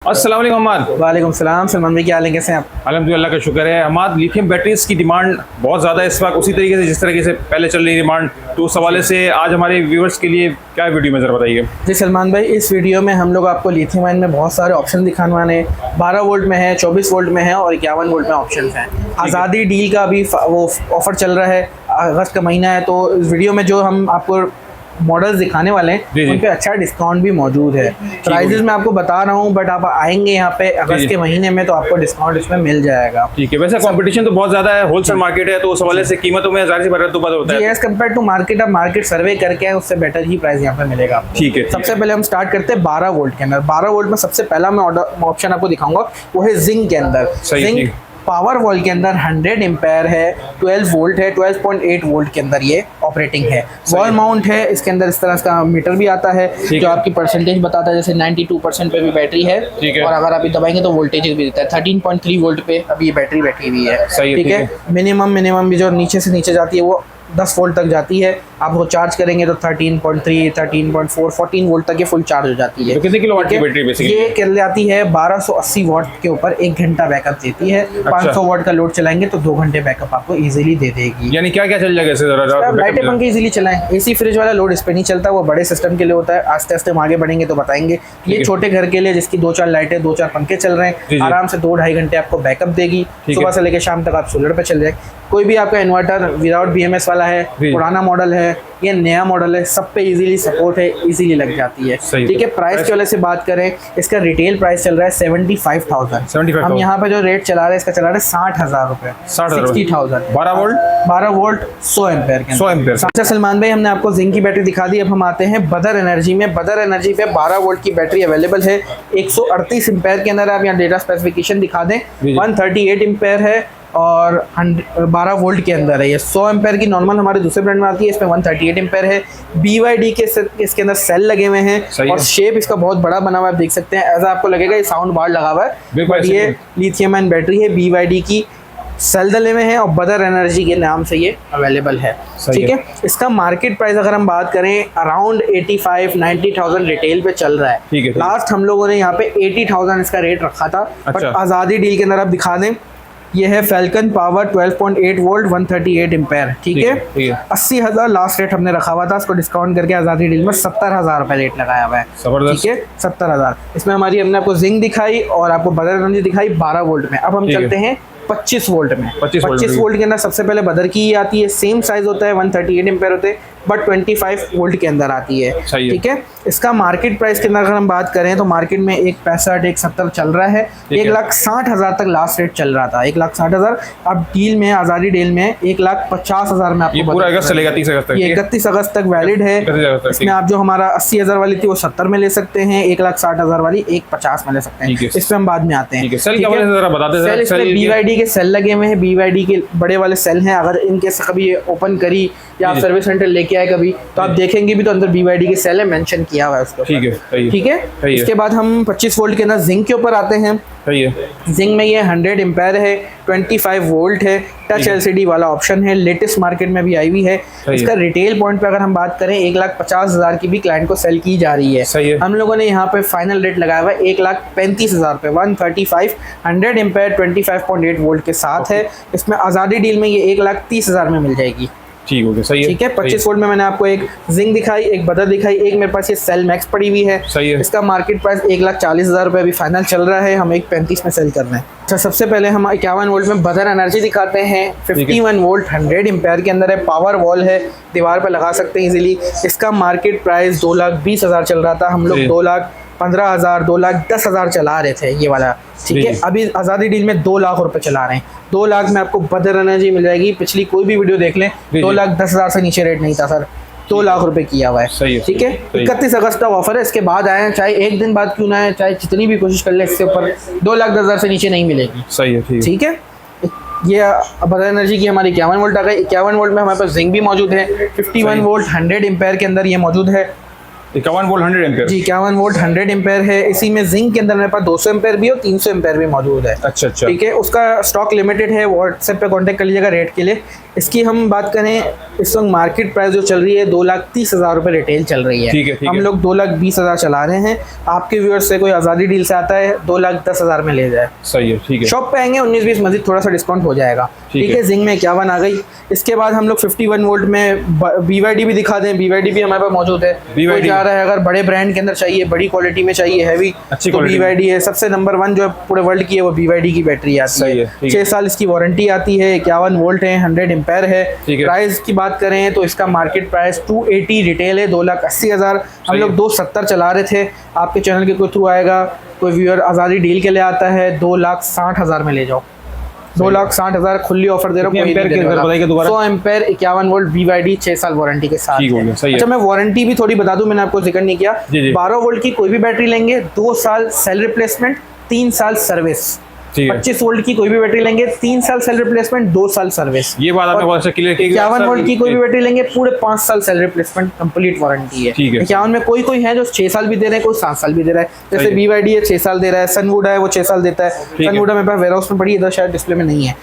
अस्सलाम वालेकुम अहमद। वालेकुम सलाम सलमान भाई, क्या हाल है, कैसे हैं आप? अल्हम्दुलिल्लाह का शुक्र है। अहमद, लिथियम बैटरीज की डिमांड बहुत ज़्यादा है इस वक्त, उसी तरीके से जिस तरीके से पहले चल रही डिमांड, तो उस हवाले से आज हमारे व्यूअर्स के लिए क्या वीडियो में ज़रा बताइए। जी सलमान भाई, इस वीडियो में हम लोग आपको लिथियम आयन में बहुत सारे ऑप्शन दिखाने वाले हैं। 12 वोल्ट में है, 24 वोल्ट में है और 51 वोल्ट में ऑप्शन हैं। आज़ादी डील का अभी वो ऑफ़र चल रहा है, अगस्त का महीना है, तो इस वीडियो में जो हम आपको मॉडल्स दिखाने वाले हैं उन पे अच्छा डिस्काउंट भी मौजूद है। प्राइजेस मैं आपको बता रहा हूँ, बट आप आएंगे यहाँ पे अगस्त के महीने में तो आपको डिस्काउंट इसमें मिल जाएगा। ठीक है। वैसे कंपटीशन तो बहुत ज़्यादा है, होलसेल मार्केट है, तो उस हवाले से कीमतों में ज़ाहिर सी बात तो होता है। एज कम्पेयर टू मार्केट, आप मार्केट सर्वे करके आए उससे बेटर ही प्राइस यहाँ पे मिलेगा। ठीक है। सबसे पहले हम स्टार्ट करते हैं 12 वोल्ट के अंदर। 12 वोल्ट में सबसे पहला मैं ऑप्शन आपको दिखाऊंगा वो है जिंक के अंदर। जिंक पावर वॉल के अंदर 100 एम्पेयर है, 12 वोल्ट है, 12.8 वोल्ट के अंदर ये ऑपरेटिंग है। वॉल माउंट है, इसके अंदर इस तरह का मीटर भी आता है जो आपकी परसेंटेज बताता है, जैसे 92% पे भी बैटरी है और अगर आप दबाएंगे तो वोल्टेज भी देता है। 13.3 वोल्ट पे अभी ये बैटरी बैठी हुई है। ठीक है। मिनिमम भी जो नीचे से नीचे जाती है वो 10 वोल्ट तक जाती है। आप वो चार्ज करेंगे तो 13.3, 13.4, 14 वोल्ट तक ये फुल चार्ज हो जाती है। तो कितने किलोवाट की बैटरी बेसिकली? ये कर जाती है 1280 वाट के ऊपर, 1 घंटा बैकअप देती है। 500 वाट का लोड चलाएंगे तो 2 घंटे बैकअप आपको इजीली दे देगी। यानी क्या क्या चल जाएगा इससे? जरा लाइटें पंखे इजीली चलाएं। एसी फ्रिज वाला लोड इस पे नहीं चलता, वो बड़े सिस्टम के लिए होता है। आस्ते आस्ते हम आगे बढ़ेंगे तो बताएंगे। ये छोटे घर के लिए जिसकी 2-4 लाइटें, 2-4 पंखे चल रहे हैं, आराम से 2-2.5 घंटे आपको बैकअप देगी। सुबह से लेकर शाम तक आप सोलर पे चल जाए। कोई भी आपका इन्वर्टर विदाउट BMS वाला है, पुराना मॉडल है या नया मॉडल है, सब पे इजीली सपोर्ट है, इजीली लग जाती है। ठीक है। प्राइस के वाले से बात करें, इसका रिटेल प्राइस चल रहा है 75,000। हम यहाँ पे जो रेट चला रहे हैं इसका चला रहा है 60,000 रुपए, 60,000। 12 वोल्ट 100 एम्पेयर के। 100 एम्पेयर। अच्छा सलमान भाई, हमने आपको जिंक की बैटरी दिखा दी। अब हम आते हैं बदर एनर्जी में। बदर एनर्जी पे 12 वोल्ट की बैटरी अवेलेबल है, 138 एम्पेयर के अंदर। आप यहाँ डेटा स्पेसिफिकेशन दिखा दें, 138 एम्पेयर है और 12 वोल्ट के अंदर है। ये 100 एम्पेयर की नॉर्मल हमारे दूसरे ब्रांड में आती है, इसमें 138 एम्पेयर है। BYD के इसके अंदर सेल लगे हुए हैं और शेप इसका बहुत बड़ा बना हुआ है, आप देख सकते हैं। ऐसा आपको लगेगा ये साउंड बार लगा हुआ है, बट ये लिथियम आयन बैटरी है, BYD की सेल डले में है और बदर एनर्जी के नाम से ये अवेलेबल है। ठीक है। इसका मार्केट प्राइस अगर हम बात करें अराउंड 85-90,000 रिटेल पे चल रहा है। लास्ट हम लोगों ने यहाँ पे 80,000 इसका रेट रखा था। बट आज़ादी डील के अंदर आप दिखा दें, ये है फैल्कन पावर 12.8 वोल्ट 138 एम्पेयर। ठीक है। 80,000 लास्ट रेट हमने रखा हुआ था, इसको डिस्काउंट करके आज़ादी डील में 70,000 रुपए रेट लगाया हुआ है। ठीक है। 70,000। इसमें हमारी हमने आपको जिंक दिखाई और आपको बदर एनर्जी दिखाई 12 वोल्ट में। अब हम चलते हैं 25 वोल्ट में। 25 वोल्ट के अंदर सबसे पहले बदर की ही आती है। सेम साइज होता है, 138 एम्पेयर होते हैं, बट 25 वोल्ट के अंदर आती है। ठीक है। इसका मार्केट प्राइस के अंदर अगर हम बात करें तो मार्केट में 165, 170 चल रहा है। 1,60,000 तक लास्ट रेट चल रहा था, 1,60,000। अब डील में, आज़ादी डील में 1,50,000 में आपको पूरा अगस्त चलेगा, 30 अगस्त तक। ये 31 अगस्त तक वैलिड है। इसमें आप जो हमारा 80,000 वाली थी वो 70 में ले सकते हैं, 1,60,000 वाली 150 में ले सकते हैं। इस पर हम बाद में आते हैं। BYD के सेल लगे हुए हैं, BYD के बड़े वाले सेल हैं। अगर इनके कभी ओपन करी या आप सर्विस सेंटर लेके आए कभी, तो आप देखेंगे भी तो अंदर BYD के सेल है, मेंशन किया हुआ है उसको। ठीक है। इसके बाद हम 25 वोल्ट के अंदर जिंक के ऊपर आते हैं। जिंक में ये 100 एम्पेयर है, 25 वोल्ट है, टच LCD वाला ऑप्शन है, लेटेस्ट मार्केट में भी आई हुई है। इसका रिटेल पॉइंट पे अगर हम बात करें 1,50,000 की भी क्लाइंट को सेल की जा रही है। हम लोगों ने यहाँ पे फाइनल रेट लगाया हुआ है 1,35,000 पे, 135 100 एम्पेयर 25.8 वोल्ट के साथ है। इसमें आज़ादी डील में ये 1,30,000 में मिल जाएगी। ठीक हो गया। सही है। ठीक है। 25 वोल्ट में मैंने आपको एक जिंक दिखाई, एक बदर दिखाई, एक मेरे पास ये सेल मैक्स पड़ी हुई है। सही है। इसका मार्केट प्राइस 1,40,000 रुपए अभी फाइनल चल रहा है, हम 1,35 में सेल कर रहे हैं। अच्छा, सबसे पहले हम 51 वोल्ट में बदर एनर्जी दिखाते हैं। 51 वोल्ट 100 एम्पेयर के अंदर है, पावर वॉल है, दीवार पर लगा सकते हैं इजीली। इसका मार्केट प्राइस 2,20,000 चल रहा था, हम लोग 2,15,000, 2,10,000 चला रहे थे ये वाला। ठीक है। अभी आज़ादी डील में 2 लाख रुपए चला रहे हैं। 2 लाख में आपको बदर एनर्जी मिल जाएगी। पिछली कोई भी वीडियो देख लें, 2,10,000 से नीचे रेट नहीं था सर, 2 लाख रुपए किया हुआ है। ठीक है। 31 अगस्त तक ऑफर है, इसके बाद आए, चाहे एक दिन बाद क्यों ना आए, चाहे जितनी भी कोशिश कर ले, इससे ऊपर 2,10,000 से नीचे नहीं मिलेगी। सही है। ठीक है। ये बदर एनर्जी की हमारी 51 वोल्ट आ गई। 51 वोल्ट में हमारे पास जिंक भी मौजूद है। 51 वोल्ट 100 एम्पेयर के अंदर ये मौजूद है। 51 वोल्ट 100 एम्पीयर। जी 51 वोल्ट 100 एम्पेयर है। इसी में जिंक के अंदर मेरे पास 200 एम्पेयर भी और 300 एम्पेयर भी मौजूद है। अच्छा अच्छा, ठीक है, उसका स्टॉक लिमिटेड है, व्हाट्सएप पे कांटेक्ट कर लीजिएगा रेट के लिए। इसकी हम बात करें, इस वक्त मार्केट प्राइस जो चल रही है 2,30,000 रुपये रिटेल चल रही है। ठीक है, ठीक हम है। लोग 2,20,000 चला रहे हैं। आपके व्यूअर्स से कोई आज़ादी डील से आता है 2,10,000 में ले जाए। सही है, ठीक है। शॉप पे आएंगे 19-20 मजीद थोड़ा सा डिस्काउंट हो जाएगा। ठीक है, जिंक में 51 आ गई। इसके बाद हम लोग 51 वोल्ट में BYD भी दिखा दें। BYD भी हमारे पास मौजूद है। कोई जा रहा है अगर बड़े ब्रांड के अंदर चाहिए, बड़ी क्वालिटी में चाहिए, हैवी, अच्छी तो क्वालिटी BYD है। सबसे नंबर 1 जो पूरे वर्ल्ड की है वो BYD की बैटरी आती सही है। है, ठीक 6 साल इसकी वारंटी आती है। 51 वोल्ट है, 100 एम्पेयर है। ठीक है। प्राइस की बात करें तो इसका मार्केट प्राइस 280 रिटेल है, 2,80,000। हम लोग 270 चला रहे थे। आपके चैनल के कोई थ्रू आएगा, कोई व्यूअर आज़ादी डील के लिए आता है, 2,60,000 में ले जाओ। 2,60,000 खुली ऑफर दे रहा हूँ। 100 एम्पेयर 51 वोल्ट BYD 6 साल वारंटी के साथ। ठीक हो गया, सही है। अच्छा, मैं वारंटी भी थोड़ी बता दूं, मैंने आपको जिक्र नहीं किया। 12 वोल्ट की कोई भी बैटरी लेंगे 2 साल सेल रिप्लेसमेंट, 3 साल सर्विस। 25 वोल्ट की कोई भी बैटरी लेंगे 3 साल सेल रिप्लेसमेंट, 2 साल सर्विस। ये बात आपने बहुत अच्छा क्लियर की। 51 वोल्ट की कोई भी बैटरी लेंगे पूरे 5 साल सेल रिप्लेसमेंट, कंप्लीट वारंटी है। ठीक है। 51 में कोई है जो 6 साल भी दे रहे हैं, कोई 7 साल भी दे रहा है। जैसे BYD है 6 साल दे रहा है, सनवुड है वो 6 साल देता है। सनवुड मेरे पास वेयरहाउस में पड़ी, इधर शायद डिस्प्ले में नहीं है।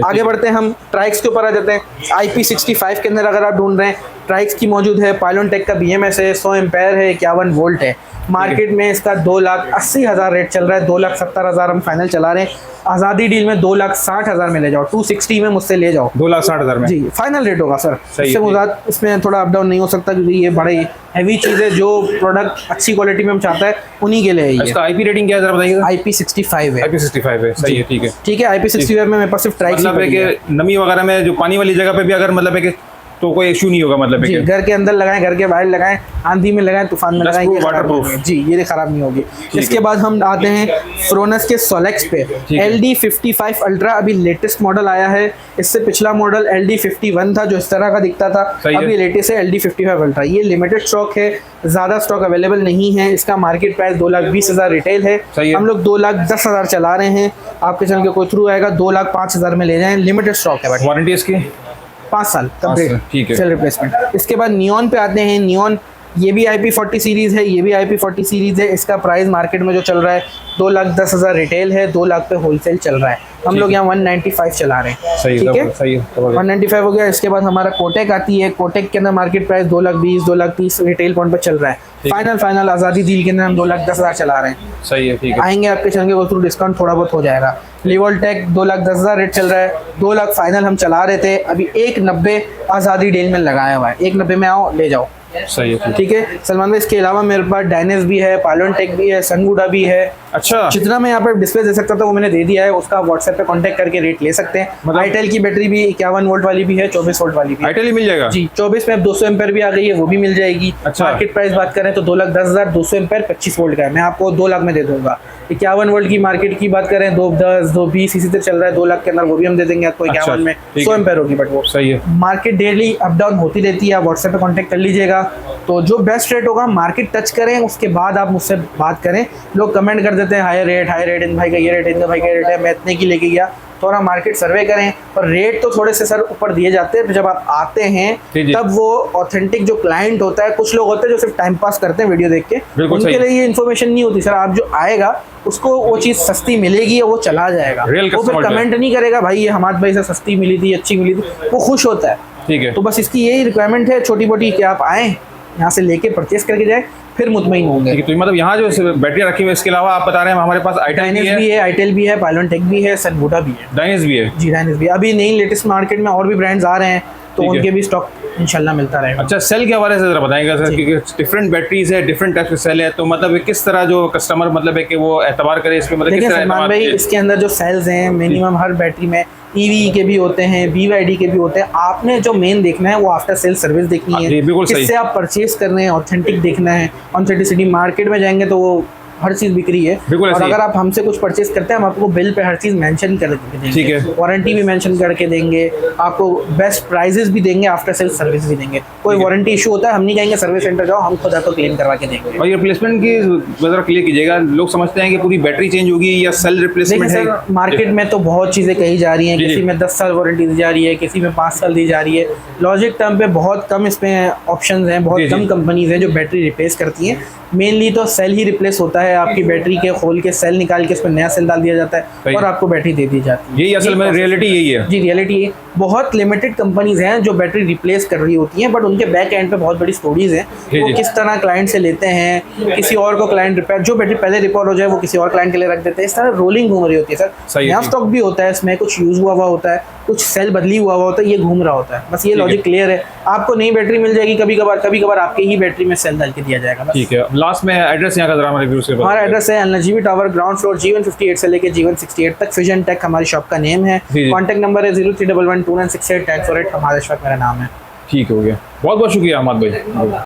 आगे बढ़ते हैं, हम ट्राइक्स के ऊपर आ जाते हैं। IP65 के अंदर अगर आप ढूंढ रहे हैं, ट्राइक्स की मौजूद है। पायलोनटेक का BMS है, 100 एम्पेयर है, 51 वोल्ट है। मार्केट में इसका 2,80,000 रेट चल रहा है, 2,70,000 हम फाइनल चला रहे हैं। आज़ादी डील में 2,60,000 में ले जाओ, 260 में मुझसे ले जाओ। 2,60,000 में जी फाइनल रेट होगा सर। इससे मुज़ाद इसमें थोड़ा अप डाउन नहीं हो सकता, क्योंकि ये बड़ी हैवी चीज़ है। जो प्रोडक्ट अच्छी क्वालिटी में हम चाहता है उन्हीं के लिए है। इसका IP रेटिंग क्या है जरा बताइएगा। IP65 है। IP65 है, सही है, ठीक है। ठीक है, IP65 में मेरे पास सिर्फ ट्राइक्स मतलब है कि नमी वगैरह में जो पानी वाली जगह पे भी अगर मतलब है कि तो कोई इशू नहीं होगा, मतलब जी, घर के अंदर लगाएं, घर के बाहर लगाएं, आंधी में लगाएं, तूफान में लगाएं, वाटरप्रूफ। जी ये खराब नहीं होगी। इसके बाद हम आते हैं फ्रोनस के सोलेक्स पे। LD55 अल्ट्रा अभी लेटेस्ट मॉडल आया है। इससे पिछला मॉडल LD51 था जो इस तरह का दिखता था। अभी लेटेस्ट है LD55 अल्ट्रा। ये लिमिटेड स्टॉक है, ज़्यादा स्टॉक अवेलेबल नहीं है। इसका मार्केट प्राइस 2,20,000 रिटेल है। हम लोग 2,10,000 चला रहे हैं। आपके चैनल के कोई थ्रू आएगा 2,05,000 में ले जाएं। लिमिटेड स्टॉक है। वारंटी इसकी 5 साल कंप्लीट, ठीक है। Cell replacement. इसके बाद नियॉन पे आते हैं। नियॉन ये भी IP40 सीरीज़ है, ये भी IP40 सीरीज़ है। इसका प्राइस मार्केट में जो चल रहा है 2,10,000 रिटेल है, 2 लाख पे होलसेल चल रहा है। हम लोग यहाँ 195 चला रहे हैं। ठीक है, सही है, 195 हो गया। इसके बाद हमारा कोटेक आती है। कोटेक के अंदर मार्केट प्राइस 2,20,000 2,30,000 रिटेल पॉइंट पर चल रहा है। फाइनल आज़ादी डील के अंदर हम 2,10,000 चला रहे हैं। सही है, ठीक है। आएंगे आपके चैनल के थ्रू, डिस्काउंट थोड़ा बहुत हो जाएगा। लिवोल्टेक 2,10,000 रेट चल रहा है, 2 लाख फाइनल हम चला रहे थे। अभी 190 आज़ादी डील में लगाया हुआ है। 190 में आओ ले जाओ। सही है, ठीक है सलमान भाई। इसके अलावा मेरे पास डायनेस भी है, पायलोनटेक भी है, सनगुडा भी है। अच्छा, जितना मैं यहाँ पर डिस्प्ले दे सकता था वो मैंने दे दिया है। उसका व्हाट्सएप पे कांटेक्ट करके रेट ले सकते हैं। आईटेल की बैटरी भी 51 वोल्ट वाली भी है, 24 वोल्ट वाली भी। आईटेल ही मिल जाएगा जी, 24 में अब 200 एम्पेयर भी आ गई है, वो भी मिल जाएगी। अच्छा। मार्केट प्राइस बात करें तो 2,10,000, 200 एम्पेयर 25 वोल्ट का है। मैं आपको 2 लाख में दे दूंगा। 51 वोल्ट की मार्केट की बात करें 2,10, 2,20 इसी तरह चल रहा है। 2 लाख के अंदर वो भी हम दे देंगे आपको 51 में। 100 एम्पेयर होगी, बट वो सही है। मार्केट डेली अप डाउन होती रहती है। आप व्हाट्सएप पे कांटेक्ट कर लीजिएगा, तो जो बेस्ट रेट होगा मार्केट टच करें, उसके बाद आप मुझसे बात करें। लोग कमेंट कर देते हैं हाई रेट इन भाई का ये रेट, इन भाई का रेट है, मैं इतने की लेके गया। थोड़ा मार्केट सर्वे करें, और रेट तो थोड़े से सर ऊपर दिए जाते हैं। जब आप आते हैं तब वो ऑथेंटिक जो क्लाइंट होता है, कुछ लोग होते हैं जो सिर्फ टाइम पास करते हैं वीडियो देख के, उनके लिए ये इन्फॉर्मेशन नहीं होती सर। आप जो आएगा उसको वो चीज़ सस्ती मिलेगी और वो चला जाएगा। वो फिर कमेंट नहीं करेगा भाई ये हमारे भाई से सस्ती मिली थी, अच्छी मिली थी, वो खुश होता है। ठीक है, तो बस इसकी यही रिक्वायरमेंट है छोटी मोटी, कि आप आएँ यहाँ से लेके परचेस करके जाए, फिर मुतमईन होंगे। तो मतलब यहाँ जो बैटरी रखी हुई है, इसके अलावा आप बता रहे हैं हमारे पास आईटेल भी है, पायलोनटेक भी है, सनवुडा भी है, डायनेस भी है। जी डायनेस भी। अभी नई लेटेस्ट मार्केट में और भी ब्रांड्स आ रहे हैं, तो उनके भी स्टॉक इंशाल्लाह मिलता रहेगा। अच्छा, सेल के हवाले से जरा बताएंगे सर, क्योंकि डिफरेंट बैटरीज है, डिफरेंट टाइप के सेल है, तो मतलब किस तरह जो कस्टमर मतलब है कि वो एतबार करे इस पे, मतलब किस तरह सलमान भाई इसके अंदर जो सेल्स हैं मिनिमम हर बैटरी में EV के भी होते हैं, BYD के भी होते हैं। आपने जो मेन देखना है वो आफ्टर सेल सर्विस देखनी है, किससे आप परचेज कर रहे हैं, ऑथेंटिक देखना है, ऑथेंटिसिटी। मार्केट में जाएंगे तो वो हर चीज़ बिक रही है। बिल्कुल और ऐसे ही। अगर आप हमसे कुछ परचेज करते हैं हम आपको बिल पे हर चीज़ मेंशन करके देंगे। ठीक है। वारंटी भी मेंशन करके देंगे, आपको बेस्ट प्राइजेस भी देंगे, आफ्टर सेल सर्विस भी देंगे। कोई वारंटी इशू होता है हम नहीं कहेंगे सर्विस सेंटर जाओ, हम खुद आपको क्लेम करवा के देंगे। और ये रिप्लेसमेंट की ज़रा क्लियर कीजिएगा, लोग समझते हैं कि पूरी बैटरी चेंज होगी या सेल देखिए रिप्लेसमेंट है। सर, मार्केट में तो बहुत चीज़ें कही जा रही हैं, जी, किसी जी। में 10 साल वारंटी दी जा रही है, किसी में 5 साल दी जा रही है। लॉजिक टर्म पे बहुत कम इसमें ऑप्शंस हैं, बहुत जी, जी। कम कंपनीज हैं जो बैटरी रिप्लेस करती हैं। मेनली तो सेल ही रिप्लेस होता है, आपकी बैटरी के खोल के सेल निकाल के उसमें नया सेल डाल दिया जाता सही है और है। आपको बैटरी दे दी जाती है। यही असल में रियलिटी यही है। जी, रियलिटी है। बहुत लिमिटेड कंपनीज हैं जो बैटरी रिप्लेस कर रही होती हैं, बट उनके बैक एंड पे बहुत बड़ी स्टोरीज हैं। जी, वो जी। किस तरह क्लाइंट से लेते हैं, किसी और को क्लाइंट रिपेयर, जो बैटरी पहले रिपेयर हो जाए वो किसी और क्लाइंट के लिए रख देते हैं। इस तरह रोलिंग घूम रही होती है सर। सही है, नया ठीक। स्टॉक भी होता है इसमें, कुछ यूज हुआ होता है, कुछ सेल बदली हुआ होता है, ये घूम रहा होता है। बस ये ठीक है। लॉजिक क्लियर है। आपको नई बैटरी मिल जाएगी, कभी कभार आपके ही बैटरी में सेल डाल के दिया जाएगा बस। ठीक है, लास्ट में एड्रेस यहाँ का जरा हमारे व्यूअर्स के पास। हमारा एड्रेस है LGB tower, ground floor, G158 से लेके G168 तक। फिजन टेक हमारी शॉप का नेम है। जी, जी। कॉन्टैक्ट नंबर है 031129681048। हमारा इस वक्त मेरा नाम है। ठीक हो गया, बहुत बहुत शुक्रिया अहमद भाई।